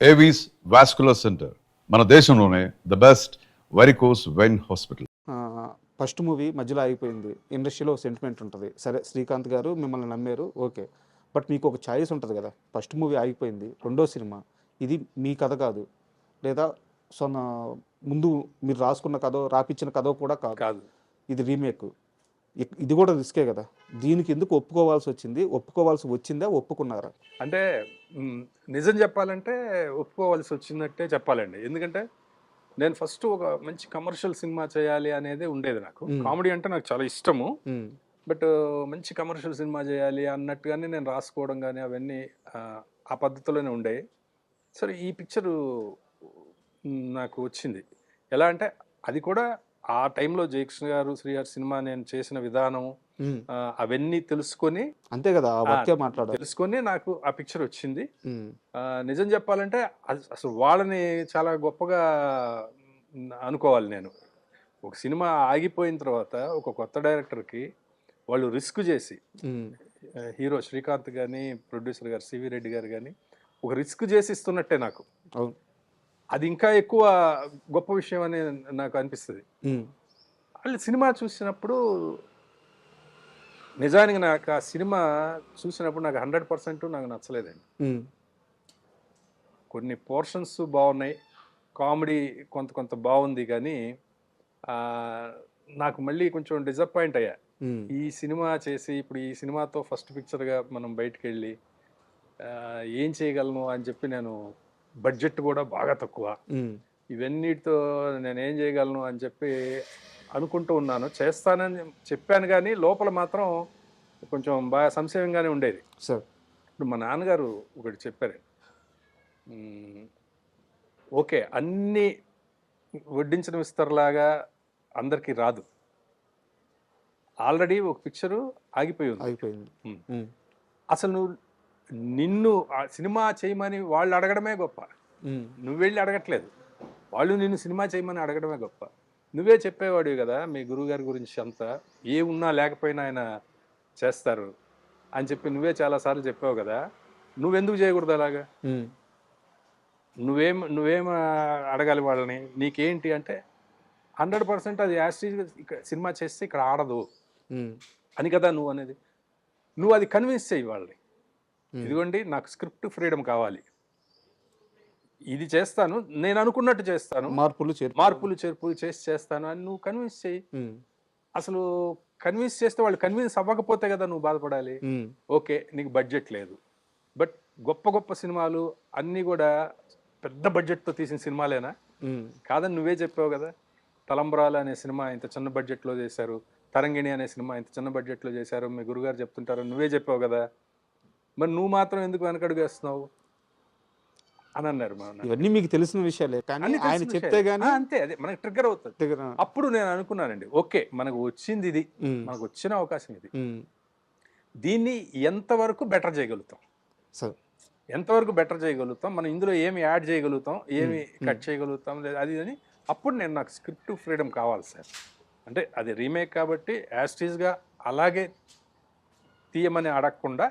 Avis vascular centre మన దేశంలోనే the best varicose vein hospital. First movie మధ్యలో ఆగిపోయింది, ఇండస్ట్రీలో సెంటిమెంట్ ఉంటుంది. సరే శ్రీకాంత్ గారు మిమ్మల్ని నమ్మారు, ఓకే. బట్ మీకు ఒక ఛాయిస్ ఉంటుంది కదా, ఫస్ట్ మూవీ ఆగిపోయింది, రెండో సినిమా ఇది మీ కథ కాదు, లేదా సొన్న ముందు మీరు రాసుకున్న కథ రాపిచ్చిన కథ కూడా కాదు, ఇది రీమేక్. ఇది కూడా రిస్కే కదా, దీనికి ఎందుకు ఒప్పుకోవాల్సి వచ్చింది? ఒప్పుకోవాల్సి వచ్చిందా, ఒప్పుకున్నారా? అంటే నిజం చెప్పాలంటే ఒప్పుకోవాల్సి వచ్చినట్టే చెప్పాలండి. ఎందుకంటే నేను ఫస్ట్ ఒక మంచి కమర్షియల్ సినిమా చేయాలి అనేది ఉండేది నాకు. కామెడీ అంటే నాకు చాలా ఇష్టము, బట్ మంచి కమర్షియల్ సినిమా చేయాలి అన్నట్టుగానే నేను రాసుకోవడం కానీ అవన్నీ ఆ పద్ధతిలోనే ఉండేవి. సరే ఈ పిక్చరు నాకు వచ్చింది. ఎలా అంటే అది కూడా ఆ టైంలో జయకృష్ణ గారు శ్రీహరి సినిమా నేను చేసిన విధానం అవన్నీ తెలుసుకొని, అంతే కదా, తెలుసుకొని నాకు ఆ పిక్చర్ వచ్చింది. నిజం చెప్పాలంటే అసలు వాళ్ళని చాలా గొప్పగా అనుకోవాలి. నేను ఒక సినిమా ఆగిపోయిన తర్వాత ఒక కొత్త డైరెక్టర్కి వాళ్ళు రిస్క్ చేసి, హీరో శ్రీకాంత్ కానీ ప్రొడ్యూసర్ గారు సివి రెడ్డి గారు కానీ ఒక రిస్క్ చేసి ఇస్తున్నట్టే నాకు. అది ఇంకా ఎక్కువ గొప్ప విషయం అని నాకు అనిపిస్తుంది. వాళ్ళు సినిమా చూసినప్పుడు నిజానికి నాకు ఆ సినిమా చూసినప్పుడు నాకు 100% నాకు నచ్చలేదండి. కొన్ని పోర్షన్స్ బాగున్నాయి, కామెడీ కొంత బాగుంది, కానీ నాకు మళ్ళీ కొంచెం డిసప్పాయింట్ అయ్యా. ఈ సినిమా చేసి ఇప్పుడు ఈ సినిమాతో ఫస్ట్ పిక్చర్గా మనం బయటకు వెళ్ళి ఏం చేయగలను అని చెప్పి, నేను బడ్జెట్ కూడా బాగా తక్కువ, ఇవన్నిటితో నేను ఏం చేయగలను అని చెప్పి అనుకుంటూ ఉన్నాను. చేస్తానని చెప్పాను, కానీ లోపల మాత్రం కొంచెం బాగా సంశయంగానే ఉండేది. ఇప్పుడు మా నాన్నగారు ఒకటి చెప్పారు, ఓకే అన్నీ వడ్డించిన విస్తరలాగా అందరికీ రాదు, ఆల్రెడీ ఒక పిక్చరు ఆగిపోయింది. అసలు నిన్ను సినిమా చేయమని వాళ్ళు అడగడమే గొప్ప, నువ్వు వెళ్ళి అడగట్లేదు, వాళ్ళు నిన్ను సినిమా చేయమని అడగడమే గొప్ప. నువ్వే చెప్పేవాడివి కదా మీ గురువుగారి గురించి, అంతా ఏ ఉన్నా లేకపోయినా ఆయన చేస్తారు అని చెప్పి నువ్వే చాలాసార్లు చెప్పావు కదా, నువ్వెందుకు చేయకూడదు అలాగా? నువ్వేం అడగాలి వాళ్ళని? నీకేంటి అంటే 100% అది యాస్టీజ్ సినిమా చేస్తే ఇక్కడ ఆడదు అని కదా నువ్వు అనేది. నువ్వు అది కన్విన్స్ చేయి వాళ్ళని, ఇదిగోండి నాకు స్క్రిప్ట్ ఫ్రీడమ్ కావాలి, ఇది చేస్తాను, నేను అనుకున్నట్టు చేస్తాను, మార్పులు చేర్పులు చేస్తాను అని నువ్వు కన్విన్స్ చేయి. అసలు కన్విన్స్ చేస్తే వాళ్ళు కన్విన్స్ అవ్వకపోతే కదా నువ్వు బాధపడాలి. ఓకే నీకు బడ్జెట్ లేదు, బట్ గొప్ప సినిమాలు అన్నీ కూడా పెద్ద బడ్జెట్తో తీసిన సినిమాలేనా? కాదని నువ్వే చెప్పావు కదా. తలంబ్రాలు అనే సినిమా ఇంత చిన్న బడ్జెట్లో చేశారు, తరంగిణి అనే సినిమా ఇంత చిన్న బడ్జెట్లో చేశారు, మీ గురుగారు చెప్తుంటారు, నువ్వే చెప్పావు కదా, మరి నువ్వు మాత్రం ఎందుకు వెనకడుగు వేస్తున్నావు అని అన్నారు. ఇవన్నీ మీకు తెలిసిన విషయాలే, కానీ ఆయన చెప్తే గానీ అంతే, అదే మనకి ట్రిగ్గర్ అవుతుంది. అప్పుడు నేను అనుకున్నానండి, ఓకే మనకు వచ్చింది ఇది, మనకు వచ్చిన అవకాశం ఇది, దీన్ని ఎంతవరకు బెటర్ చేయగలుగుతాం, మనం ఇందులో ఏమి యాడ్ చేయగలుగుతాం, ఏమి కట్ చేయగలుగుతాం, లేదా అది అని. అప్పుడు నేను నాకు స్క్రిప్ట్ ఫ్రీడమ్ కావాలి సార్, అంటే అది రీమేక్ కాబట్టి యాస్టీజ్గా అలాగే తీయమని అడగకుండా,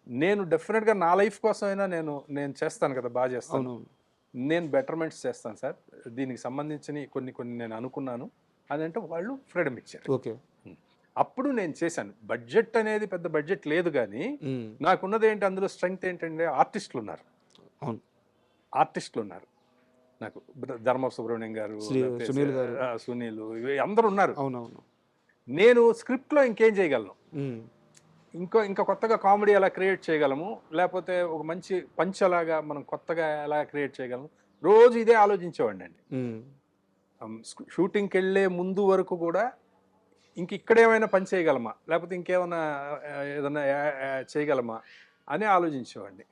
నేను డెఫినెట్గా నా లైఫ్ కోసమైనా నేను చేస్తాను కదా, బాగా చేస్తాను, నేను బెటర్మెంట్స్ చేస్తాను సార్, దీనికి సంబంధించిన కొన్ని నేను అనుకున్నాను అని అంటే వాళ్ళు ఫ్రీడమ్ ఇచ్చారు. ఓకే, అప్పుడు నేను చేశాను. బడ్జెట్ అనేది పెద్ద బడ్జెట్ లేదు, కానీ నాకున్నది ఏంటి అందులో స్ట్రెంగ్త్ ఏంటంటే ఆర్టిస్టులు ఉన్నారు నాకు. ధర్మ సుబ్రహ్మణ్యం గారు, సునీల్, అందరూ ఉన్నారు. నేను స్క్రిప్ట్లో ఇంకేం చేయగలను, ఇంకా కొత్తగా కామెడీ ఎలా క్రియేట్ చేయగలము, లేకపోతే ఒక మంచి పంచ్ అలాగా మనం కొత్తగా ఎలా క్రియేట్ చేయగలము, రోజు ఇదే ఆలోచించేవాడిని అండి. షూటింగ్కి వెళ్ళే ముందు వరకు కూడా ఇక్కడేమైనా పని చేయగలమా, లేకపోతే ఇంకేమైనా ఏదైనా చేయగలమా అని ఆలోచించేవాడిని.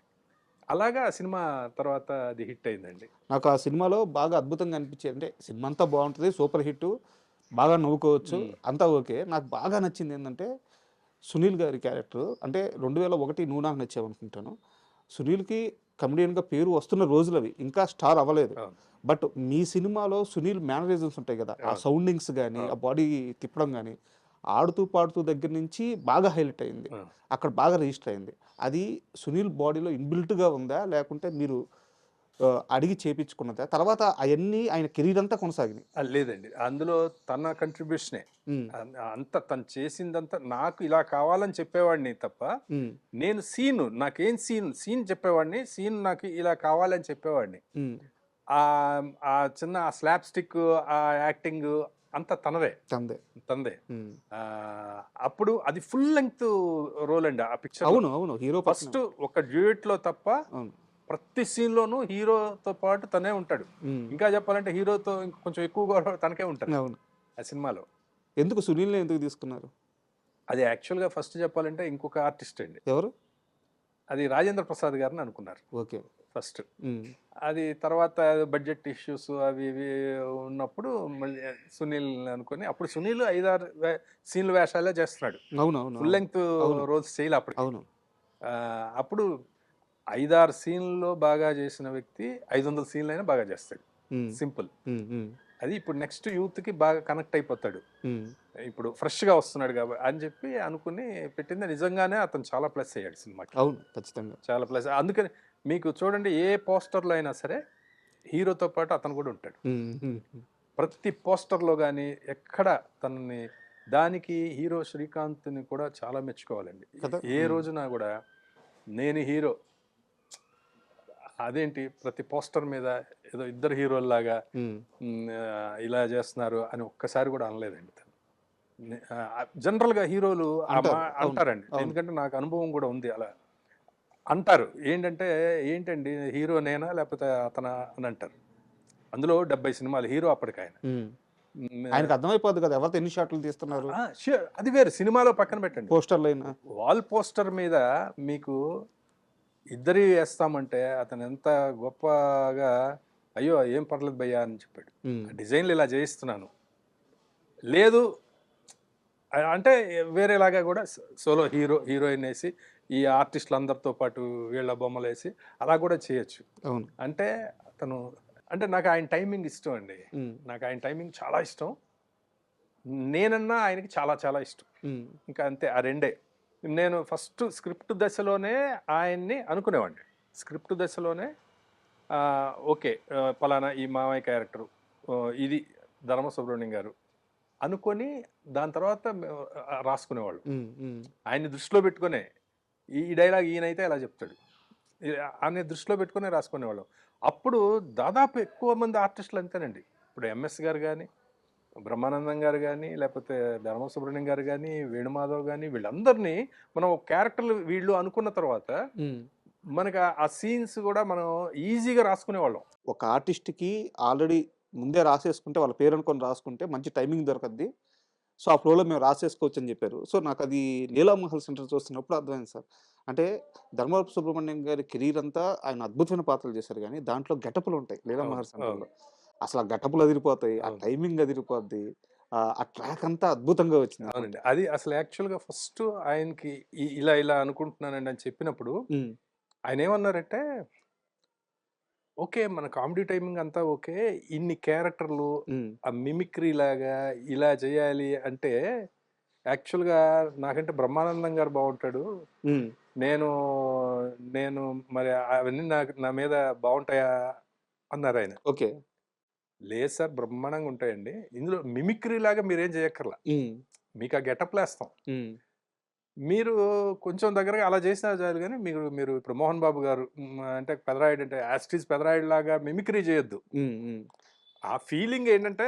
అలాగా సినిమా తర్వాత అది హిట్ అయిందండి. నాకు ఆ సినిమాలో బాగా అద్భుతంగా అనిపించేది అంటే, సినిమా అంతా బాగుంటుంది, సూపర్ హిట్, బాగా నవ్వుకోవచ్చు, అంతా ఓకే. నాకు బాగా నచ్చింది ఏంటంటే సునీల్ గారి క్యారెక్టర్. అంటే 2001 నువ్వు నాకు నచ్చావనుకుంటాను. సునీల్కి కమెడియన్గా పేరు వస్తున్న రోజులు అవి, ఇంకా స్టార్ అవ్వలేదు. బట్ మీ సినిమాలో సునీల్ మేనరిజమ్స్ ఉంటాయి కదా, ఆ సౌండింగ్స్ కానీ, ఆ బాడీ తిప్పడం కానీ, ఆడుతూ పాడుతూ దగ్గర నుంచి బాగా హైలైట్ అయింది, అక్కడ బాగా రిజిస్టర్ అయింది. అది సునీల్ బాడీలో ఇన్బిల్ట్గా ఉందా, లేకుంటే మీరు అడిగి చేపించుకున్నదా? తర్వాత అయన్నీ ఆయన కెరీర్ అంతా కొనసాగినాయి. లేదండి. అందులో తన కంట్రిబ్యూషనే. హ్మ్. అంతా తను చేసిందంతా నాకు ఇలా కావాలని చెప్పేవాడిని తప్ప, హ్మ్. నేను నాకేం సీన్ చెప్పేవాడిని. సీన్ నాకు ఇలా కావాలని చెప్పేవాడిని. హ్మ్. ఆ చిన్న ఆ స్లాప్ స్టిక్, ఆ యాక్టింగ్ అంతా తందే. తందే. హ్మ్. అప్పుడు అది ఫుల్ లెంగ్త్ రోల్ అండి ఆ పిక్చర్‌లో. అవును. అవును. హీరో పక్కన. ఫస్ట్ ఒక డ్యూయెట్‌లో తప్ప అవును. ప్రతి సీన్‌లోనూ హీరోతో పాటు తనే ఉంటాడు. హ్మ్. ఇంకా చెప్పాలంటే హీరోతో కొంచెం ఎక్కువ కూడా తనకే ఉంటది అవును. ఆ సినిమాలో. ఎందుకు సునీల్‌ని ఎందుకు తీసుకున్నారు? అది యాక్చువల్‌గా ఫస్ట్ చెప్పాలంటే ఇంకొక ఆర్టిస్ట్ అండి. ఎవరు? అది రాజేంద్ర ప్రసాద్ గారిని అనుకున్నారు ఓకే. ఫస్ట్. హ్మ్. అది తర్వాత బడ్జెట్ ఇష్యూస్ అవి ఇవి ఉన్నప్పుడు మళ్ళీ సునీల్ అనుకుని, అప్పుడు సునీల్ 5, 6 సీన్‌ల వేషాలే చేస్తున్నాడు. అవునవును. ఫుల్ అవును. లెంగ్త్ అవును. రోల్స్ చేయలే అప్పటికి. అవును. అప్పుడు 5, 6 సీన్‌లో బాగా చేసిన వ్యక్తి 500 సీన్‌లైనా బాగా చేస్తాడు. హ్మ్. సింపుల్. హ్మ్. హ్మ్. అది ఇప్పుడు నెక్స్ట్ యూత్‌కి బాగా కనెక్ట్ అయిపోతాడు. హ్మ్. ఇప్పుడు ఫ్రెష్‌గా వస్తున్నాడు అని చెప్పి అనుకుని పెట్టింది. నిజంగానే అతను చాలా ప్లస్ అయ్యాడు సినిమాకి. అవును. ఖచ్చితంగా. చాలా ప్లస్. అందుకని మీకు చూడండి, ఏ పోస్టర్‌లో అయినా సరే హీరోతో పాటు అతను కూడా ఉంటాడు. హ్మ్. హ్మ్. హ్మ్. ప్రతి పోస్టర్‌లో గాని ఎక్కడ తనని దానికి హీరో శ్రీకాంత్‌ని కూడా చాలా మెచ్చుకోవాలండి. కదా! ఏ హ్మ్. రోజున కూడా నేను హీరో, అదేంటి ప్రతి పోస్టర్ మీద ఏదో ఇద్దరు హీరోల్లాగా హ్మ్. ఇలా చేస్తున్నారు అని ఒక్కసారి కూడా అనలేదండి తను. జనరల్‌గా హీరోలు అంటారు. అవును. అంటారండి. అవును. ఎందుకంటే నాకు అనుభవం కూడా ఉంది అలా. అంటారు. ఏంటంటే, "ఏంటండి హీరో నేనా? లేకపోతే అతనా?" అని అంటారు. అందులో 70 సినిమాలు హీరో అప్పటికాయన. హ్మ్. హ్మ్. ఆయనకు అర్థమైపోద్ది కదా! ఎవరితో ఎన్ని షాట్లు తీస్తున్నారు. ష్యూర్. అది వేరు, సినిమాలో పక్కన పెట్టండి. పోస్టర్‌లైనా. వాల్ పోస్టర్ మీద మీకు ఇద్దరియి ఏస్తామంటే అతను ఎంత గొప్పగా, "అయ్యో! ఏం పర్లేదు భయ్యా" అని చెప్పాడు. హ్మ్. డిజైన్‌లు ఇలా చేయిస్తున్నాను. లేదు అంటే వేరేలాగా కూడా సోలో హీరోయిన్ ఏసి, ఈ ఆర్టిస్టులందరితో పాటు వీళ్ళ బొమ్మలేసి అలా కూడా చేయొచ్చు. అవును. అంటే అతను, అంటే నాకు ఆయన టైమింగ్ ఇష్టం అండి. హ్మ్. నాకు ఆయన టైమింగ్ చాలా ఇష్టం. నేనన్నా ఆయనకి చాలా చాలా ఇష్టం. హ్మ్. ఇంకా అంతే, ఆ రెండే. నేను ఫస్ట్ స్క్రిప్ట్ దశలోనే ఆయన్ని అనుకునేవాడిని. స్క్రిప్ట్ దశలోనే ఓకే. పలానా ఈ మామయ్య క్యారెక్టరు, ఇది ధర్మ సుబ్రహ్మణ్యం గారు అనుకోని దాని తర్వాత రాసుకునేవాళ్ళం. హ్మ్. హ్మ్. ఆయన్ని దృష్టిలో పెట్టుకునే ఈ డైలాగ్ ఈయనైతే ఇలా చెప్తాడు. అనే దృష్టిలో పెట్టుకునే రాసుకునేవాళ్ళం. అప్పుడు దాదాపు ఎక్కువ మంది ఆర్టిస్టులు అంతేనండి. ఇప్పుడు ఎంఎస్ గారు గాని, బ్రహ్మానందం గారు గాని, లేకపోతే ధర్మ సుబ్రహ్మణ్యం గారు గాని, వేణుమాధవ్ గాని, వీళ్ళందరినీ మనం క్యారెక్టర్లు వీళ్ళు అనుకున్న తర్వాత హ్మ్. మనకు ఆ సీన్స్ కూడా మనం ఈజీగా రాసుకునేవాళ్ళం. ఒక ఆర్టిస్ట్‌కి ఆల్రెడీ ముందే రాసేసుకుంటే వాళ్ళ పేరు అనుకోని రాసుకుంటే మంచి టైమింగ్ దొరకద్ది. సో, ఆ ఫ్లోలో మేము రాసేసుకోవచ్చని జెప్పారు. సో, నాకది 'లీలామహల్' సెంటర్ చూస్తున్నప్పుడు అర్థమైంది సార్. అంటే 'ధర్మవరపు సుబ్రహ్మణ్యం' గారి కెరీర్ అంతా ఆయన అద్భుతమైన పాత్రలు చేశారు గానీ, దాంట్లో గెటపులుంటాయి అవును. 'లీలామహల్' అవును. సెంటర్‌లో. అసలు ఆ గెటపులు అదిరిపోతాయి. ఆ అవును. టైమింగ్ అదిరిపోద్ది. ఆ ట్రాక్ అంతా అద్భుతంగా వచ్చిందనమాట. అవునండి. అది అసలు యాక్చువల్‌గా ఫస్ట్ ఆయనకి ఇలా అనుకుంటున్నానండి అని చెప్పినప్పుడు హ్మ్. ఆయనేమన్నారంటే, ఓకే. మన కామెడీ టైమింగ్ అంతా ఓకే. ఇన్ని క్యారెక్టర్‌లు, హ్మ్. ఆ మిమిక్రీ లాగా ఇలా చేయాలి అంటే, యాక్చువల్‌గా నాకంటే బ్రహ్మానందం గారు బావుంటాడు. హ్మ్. నేను నేను మరి అవన్నీ నా మీద బావుంటాయా అన్నారాయన. ఓకే. లేదు సార్, బ్రహ్మాండంగా ఉంటాయండి. ఇందులో మిమిక్రీ లాగా మీరేం చేయక్కర్లా. హ్మ్. మీకు ఆ గెటప్‌లేస్తాం. హ్మ్. మీరు కొంచెం దగ్గరగా అలా చేసినా చాలు గానీ, మీరు మీరు ఇప్పుడు 'మోహన్ బాబు' గారు అంటే పెదరాయుడు అంటే యాజ్ ఇట్ ఈజ్ పెదరాయుడులాగా మిమిక్రీ చేయొద్దు. హ్మ్. హ్మ్. ఆ ఫీలింగ్ ఏంటంటే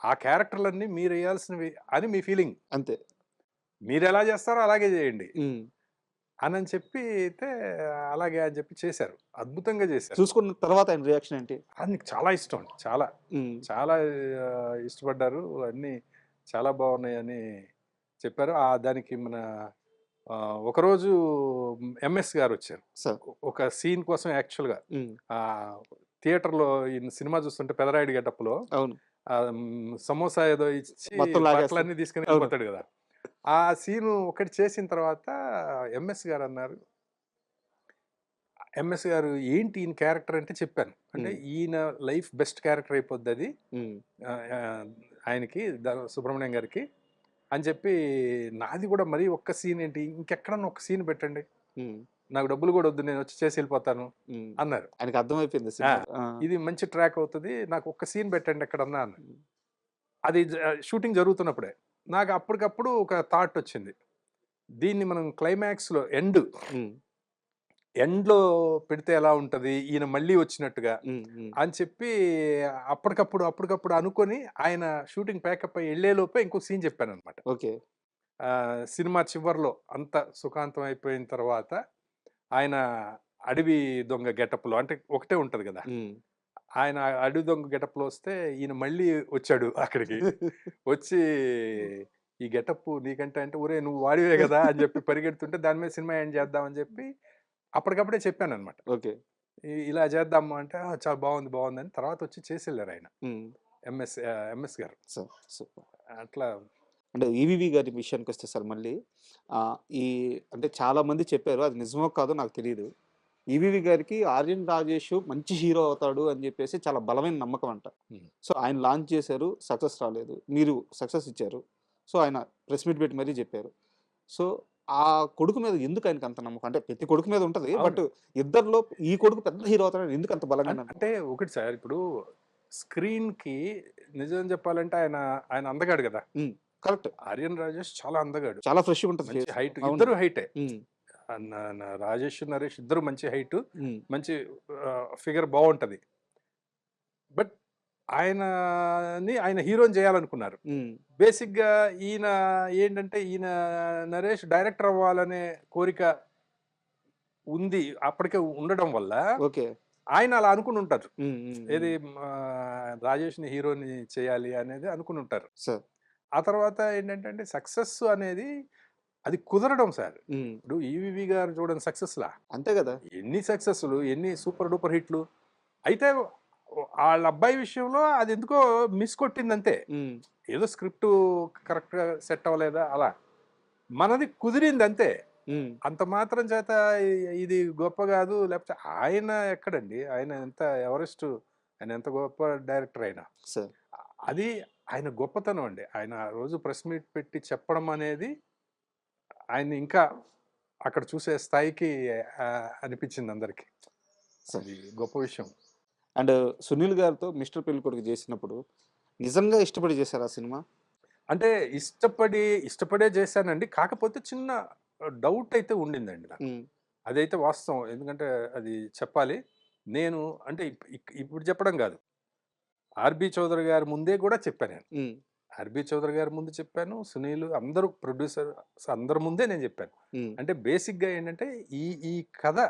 ఆ క్యారెక్టర్‌లన్నీ మీరెయ్యాల్సినవి అని మీ ఫీలింగ్. అంతే. మీరెలా చేస్తారో అలాగే చేయండి హ్మ్. అనని చెప్పి అయితే, అలాగే అని చెప్పి చేశారు. అద్భుతంగా చేశారు. చూసుకున్న తర్వాత ఆయన రియాక్షన్ ఏంటి? అది నీకు చాలా ఇష్టం అండి. చాలా. హ్మ్. చాలా ఇష్టపడ్డారు. అన్నీ చాలా బాగున్నాయని చెప్పారు. దానికి మన ఒకరోజు ఎంఎస్ గారొచ్చారు. సార్. ఒక సీన్ కోసం యాక్చువల్‌గా హ్మ్. థియేటర్‌లో ఈయన సినిమా చూస్తుంటే పెదరాయుడు గెటప్‌లో అవును. సమోసా ఏదో ఇచ్చి మొత్తం లాగేస్తారు. బట్టలన్నీ తీసుకొని అవును. వెళ్ళిపోతాడు గదా! ఆ సీను ఒకటి చేసిన తర్వాత ఎంఎస్ గారన్నారు, ఎంఎస్ గారు ఏంటి ఈయన క్యారెక్టర్ అంటే చెప్పాను. అంటే హ్మ్. ఈయన లైఫ్ బెస్ట్ క్యారెక్టర్ అయిపోద్దది హ్మ్. ఆహ్, ఆహ్, ఆయనకి సుబ్రహ్మణ్యం గారికి అని చెప్పి, నాది గూడా మరీ ఒక్క సీన్ ఏంటి, ఇంకెక్కడన్నా ఒక సీన్ పెట్టండి. హ్మ్. నాకు డబ్బులు కూడా వద్దు, నేను వచ్చి చేసి వెళ్ళిపోతాను అన్నారు. ఆయనకి అర్థమైపోయింది సినిమా. ఇది మంచి ట్రాక్ అవుతుంది, నాకు ఒక్క సీన్ పెట్టండి ఎక్కడన్నా అన్న. అది షూటింగ్ జరుగుతున్నప్పుడే నాకు అప్పటికప్పుడు ఒక థాట్ వచ్చింది, దీన్ని మనం క్లైమాక్స్లో ఎండ్లో పెడితే ఎలా ఉంటుంది, ఈయన మళ్ళీ వచ్చినట్టుగా అని చెప్పి అప్పటికప్పుడు అనుకొని ఆయన షూటింగ్ ప్యాకప్ అయ్యి వెళ్ళేలోపే ఇంకో సీన్ చెప్పాను అనమాట. ఓకే. సినిమా చివర్లో అంత సుఖాంతం అయిపోయిన తర్వాత ఆయన అడవి దొంగ గెటప్లో, అంటే ఒకటే ఉంటది కదా, ఆయన అడవి దొంగ గెటప్లో వస్తే ఈయన మళ్ళీ వచ్చాడు అక్కడికి. వచ్చి ఈ గెటప్ నీకంటే అంటే, ఒరే నువ్వు వాడివే కదా అని చెప్పి పరిగెడుతుంటే దాని మీద సినిమా ఏం చేద్దామని చెప్పి అప్పటికప్పుడే చెప్పాను అనమాట. ఓకే. ఇలా చేద్దాము అంటే చాలా బాగుంది అని తర్వాత వచ్చి చేసి వెళ్ళారు ఆయన, ఎంఎస్ గారు. అట్లా. అంటే ఈవీవి గారి విషయానికి వస్తే సార్ మళ్ళీ అంటే చాలా మంది చెప్పారు, అది నిజమో కాదో నాకు తెలియదు, ఈవీవి గారికి ఆర్యన్ రాజేష్ మంచి హీరో అవుతాడు అని చెప్పేసి చాలా బలమైన నమ్మకం అంట. సో ఆయన లాంచ్ చేశారు, సక్సెస్ రాలేదు, మీరు సక్సెస్ ఇచ్చారు. సో ఆయన ప్రెస్ మీట్ పెట్టి మరీ చెప్పారు. సో ఆ కొడుకు మీద ఎందుకు ఆయనకి అంత నమ్మకం? అంటే ప్రతి కొడుకు మీద ఉంటుంది, బట్ ఇద్దరిలో ఈ కొడుకు పెద్ద హీరో అవుతాడని ఎందుకు అంత బలంగా? అంటే ఒకటి సార్, ఇప్పుడు స్క్రీన్ కి నిజం చెప్పాలంటే ఆయన అందగాడు కదా. కరెక్ట్. ఆర్యన్ రాజేష్ చాలా అందగాడు, చాలా ఫ్రెష్ ఉంటుంది, హైట్, ఇద్దరు హైటే. రాజేష్ నరేష్ ఇద్దరు మంచి హైట్, మంచి ఫిగర్ బాగుంటది. బట్ ఆయన హీరోని చేయాలనుకున్నారు. బేసిక్ గా ఈయన ఏంటంటే, ఈయన నరేష్ డైరెక్టర్ అవ్వాలనే కోరిక ఉంది అప్పటికే ఉండడం వల్ల ఆయన అలా అనుకుని ఉంటారు, ఏది రాజేష్ ని హీరోని చేయాలి అనేది అనుకుని ఉంటారు. ఆ తర్వాత ఏంటంటే సక్సెస్ అనేది అది కుదరడం సార్. ఇప్పుడు ఈవీవి గారు చూడండి సక్సెస్ లా, అంతే కదా, ఎన్ని సక్సెస్లు, ఎన్ని సూపర్ డూపర్ హిట్లు. అయితే వాళ్ళ అబ్బాయి విషయంలో అది ఎందుకో మిస్ కొట్టింది అంతే, ఏదో స్క్రిప్ట్ కరెక్ట్ గా సెట్ అవ్వలేదా అలా. మనది కుదిరింది అంతే, అంత మాత్రం చేత ఇది గొప్ప కాదు. లేకపోతే ఆయన ఎక్కడండి, ఆయన ఎంత ఎవరెస్ట్, ఆయన ఎంత గొప్ప డైరెక్టర్ అయినా అది ఆయన గొప్పతనం అండి. ఆయన ఆ రోజు ప్రెస్ మీట్ పెట్టి చెప్పడం అనేది ఆయన ఇంకా అక్కడ చూసే స్థాయికి అనిపించింది అందరికి, అది గొప్ప విషయం. అండ్ సునీల్ గారితో మిస్టర్ పెళ్ళికొడుకు చేసినప్పుడు నిజంగా ఇష్టపడి చేశారు ఆ సినిమా? అంటే ఇష్టపడే చేశానండి, కాకపోతే చిన్న డౌట్ అయితే ఉండిందండి నాకు, అదైతే వాస్తవం. ఎందుకంటే అది చెప్పాలి, నేను అంటే ఇప్పుడు చెప్పడం కాదు, ఆర్బి చౌదరి గారి ముందే కూడా చెప్పాను నేను. ఆర్బి చౌదరి గారి ముందు చెప్పాను, సునీల్ అందరూ ప్రొడ్యూసర్ అందరి ముందే నేను చెప్పాను. అంటే బేసిక్ గా ఏంటంటే ఈ కథ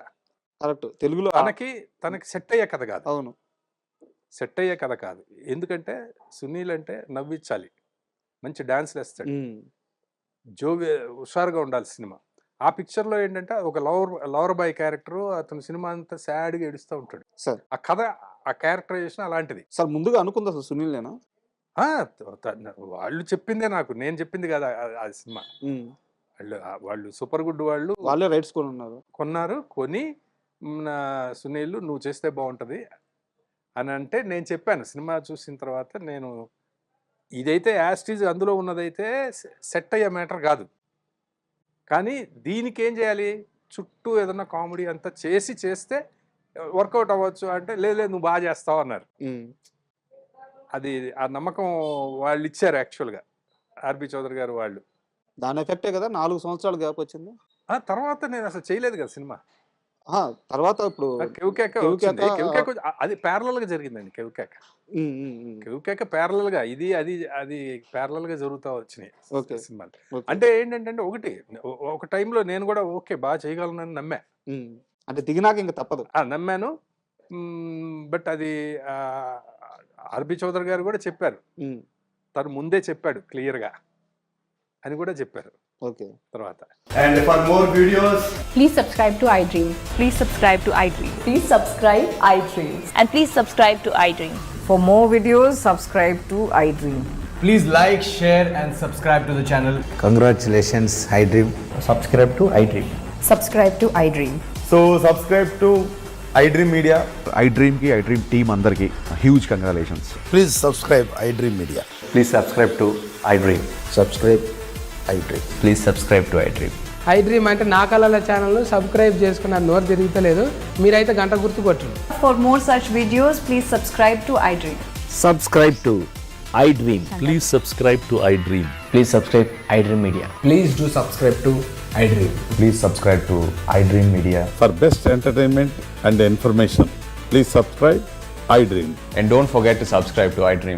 కరెక్ట్ తెలుగులో తనకి సెట్ అయ్యే కథ కాదు. అవును, సెట్ అయ్యే కథ కాదు. ఎందుకంటే సునీల్ అంటే నవ్వించాలి, మంచి డాన్స్లు వేస్తాడు, హుషారుగా ఉండాలి సినిమా. ఆ పిక్చర్ లో ఏంటంటే ఒక లవర్ బాయ్ క్యారెక్టర్, అతను సినిమా అంతా సాడ్ గా ఏడుస్తూ ఉంటాడు సార్. ఆ కథ, ఆ క్యారెక్టరైజేషన్ అలాంటిది సార్. ముందుగా అనుకుంది అసలు సునీల్ నేనా? వాళ్ళు చెప్పిందే నాకు, నేను చెప్పింది కదా ఆ సినిమా. వాళ్ళు సూపర్ గుడ్ వాళ్ళే రైట్స్ కొన్నారు, కొని సునీల్ నువ్వు చేస్తే బాగుంటది అని అంటే నేను చెప్పాను. సినిమా చూసిన తర్వాత నేను ఇదైతే యాస్టీజ్ అందులో ఉన్నదైతే సెట్ అయ్యే మ్యాటర్ కాదు, కానీ దీనికి ఏం చేయాలి, చుట్టూ ఏదన్నా కామెడీ అంతా చేస్తే వర్కౌట్ అవ్వచ్చు అంటే, లేదు నువ్వు బాగా చేస్తావు అన్నారు. అది ఆ నమ్మకం వాళ్ళు ఇచ్చారు యాక్చువల్గా, ఆర్బి చౌదరి గారు వాళ్ళు. దాని ఎఫెక్టే కదా 4 సంవత్సరాలు గ్యాప్ వచ్చింది. తర్వాత నేను అసలు చేయలేదు కదా సినిమా. తర్వాత ఇప్పుడు అది ప్యారలల్ గా జరిగిందండి. కెవ్కేక ప్యారలల్ గా అది ప్యారలల్ గా జరుగుతూ వచ్చినాయి సినిమాలు. అంటే ఏంటంటే ఒక టైంలో నేను కూడా ఓకే బాగా చేయగలనని నమ్మా, అంటే దిగినాక ఇంకా తప్పదు నమ్మాను. బట్ అది ఆర్బి చౌదరి గారు కూడా చెప్పారు, తను ముందే చెప్పాడు క్లియర్ గా అని కూడా చెప్పారు. ఓకే. తర్వాత and for more videos please subscribe to iDream. Please subscribe to iDream. Please subscribe iDream. And please subscribe to iDream. For more videos, subscribe to iDream. please like, share and subscribe to the channel. Congratulations, iDream. Subscribe to iDream. Subscribe to iDream. So subscribe to iDream Media. iDream ki iDream team andarki huge congratulations. Please subscribe iDream Media. Please subscribe to iDream. Subscribe iDream. Please subscribe to iDream. I dream అంటే నా కళల ఛానల్ను subscribe చేసుకున్న నోరు తిరుగుతలేదు. మీరైతే గంట గుర్తు కొట్టండి. For more such videos, please subscribe to iDream. Subscribe to iDream. Please subscribe to iDream. Please subscribe iDream Media. Please do subscribe to iDream. Please subscribe to iDream Media. For best entertainment and information, please subscribe iDream. And don't forget to subscribe to iDream.